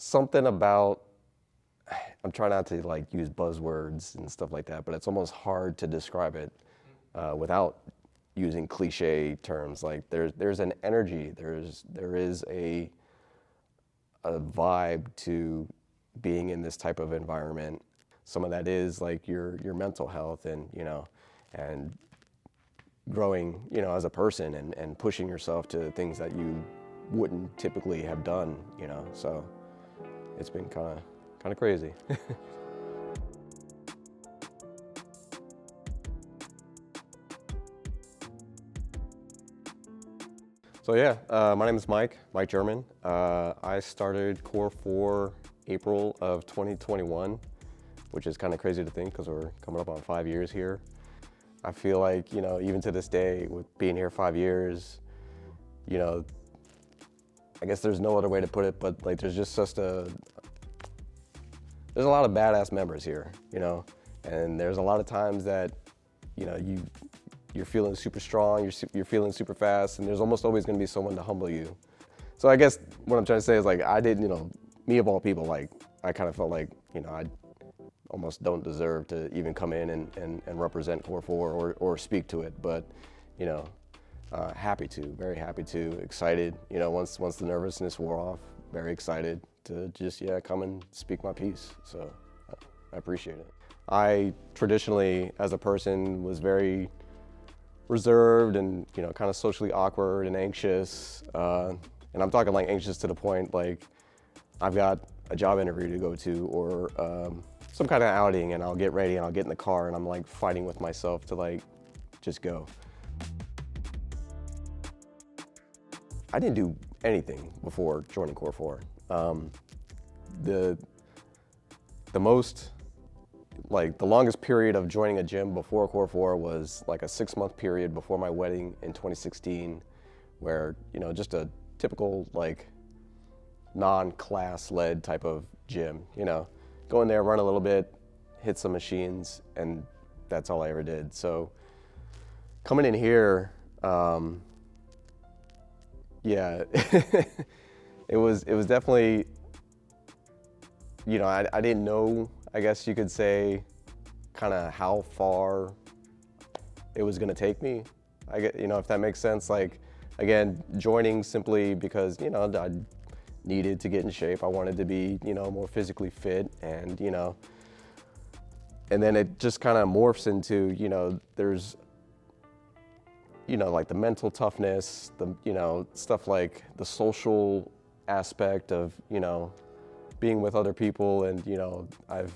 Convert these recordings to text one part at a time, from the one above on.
something about, I'm trying not to like use buzzwords and stuff like that, but it's almost hard to describe it without using cliche terms. Like there's an energy, there is a vibe to being in this type of environment. Some of that is like your mental health and and growing as a person and pushing yourself to things that you wouldn't typically have done. So it's been kind of crazy. So yeah, my name is Mike German. I started Core 4 April of 2021, which is kind of crazy to think because we're coming up on 5 years here. I feel like, even to this day, with being here 5 years, I guess there's no other way to put it, but like there's a lot of badass members here, and there's a lot of times that, you're feeling super strong, you're feeling super fast, and there's almost always going to be someone to humble you. So I guess what I'm trying to say is like I didn't, me of all people, like I kind of felt like I almost don't deserve to even come in and represent Core 4 or speak to it, but very happy to, excited. Once the nervousness wore off, very excited to just come and speak my piece. So I appreciate it. I traditionally, as a person, was very reserved and kind of socially awkward and anxious, and I'm talking like anxious to the point like I've got a job interview to go to or some kind of outing, and I'll get ready and I'll get in the car and I'm like fighting with myself to like just go. I didn't do anything before joining Core 4. The most, like the longest period of joining a gym before Core 4 was like a 6-month period before my wedding in 2016, where, just a typical like non-class led type of gym, go in there, run a little bit, hit some machines, and that's all I ever did. So coming in here, yeah, it was definitely, I didn't know, I guess you could say, kind of how far it was going to take me. I get, if that makes sense. Like, again, joining simply because, I needed to get in shape. I wanted to be, more physically fit, and, and then it just kind of morphs into, there's, like the mental toughness, the, stuff like the social aspect of, being with other people, and, I've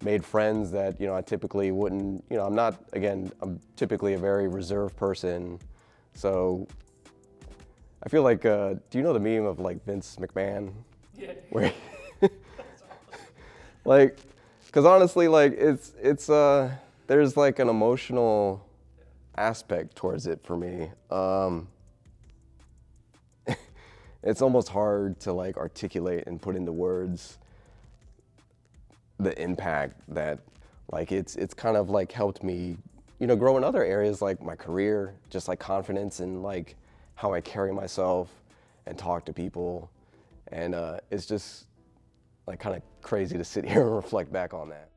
made friends that, I typically wouldn't, I'm typically a very reserved person. So I feel like, do you know the meme of like Vince McMahon? Yeah. Where, like, cause honestly, like there's like an emotional aspect towards it for me. It's almost hard to like articulate and put into words the impact that like it's kind of like helped me, grow in other areas like my career, just like confidence and like how I carry myself and talk to people. And it's just like kind of crazy to sit here and reflect back on that.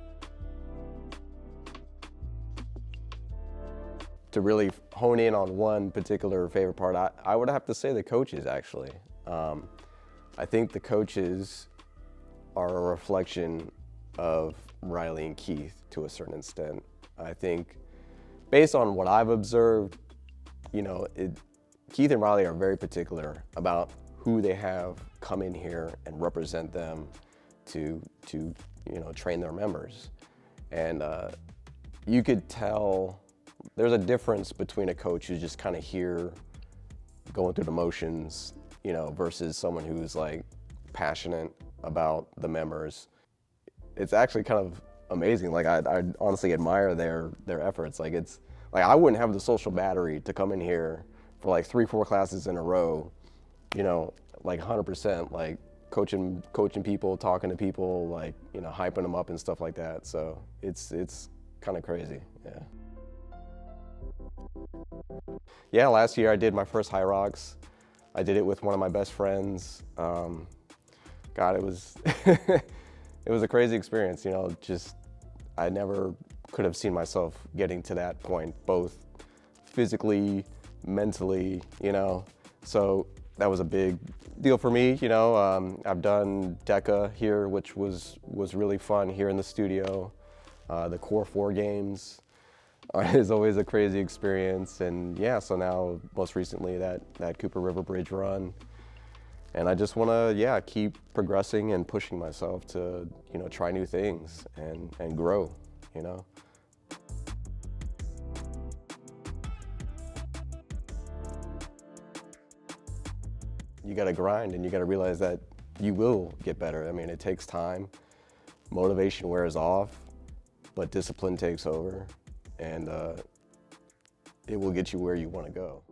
To really hone in on one particular favorite part, I would have to say the coaches, actually. I think the coaches are a reflection of Riley and Keith to a certain extent. I think based on what I've observed, Keith and Riley are very particular about who they have come in here and represent them to train their members. And you could tell there's a difference between a coach who's just kind of here going through the motions, versus someone who's like passionate about the members. It's actually kind of amazing. Like I honestly admire their efforts. Like it's like I wouldn't have the social battery to come in here for like 3-4 classes in a row, like 100%, like coaching people, talking to people, like, hyping them up and stuff like that. So it's kind of crazy, yeah. Yeah, last year I did my first High Rocks. I did it with one of my best friends. God, it was it was a crazy experience. You know, just I never could have seen myself getting to that point, both physically, mentally. You know, so that was a big deal for me. You know, I've done DECA here, which was really fun here in the studio. The Core 4 games is always a crazy experience, and yeah, so now most recently that Cooper River Bridge run, and I just want to keep progressing and pushing myself to try new things and grow, you know. You got to grind, and you got to realize that you will get better. I mean, it takes time. Motivation wears off, but discipline takes over, and it will get you where you want to go.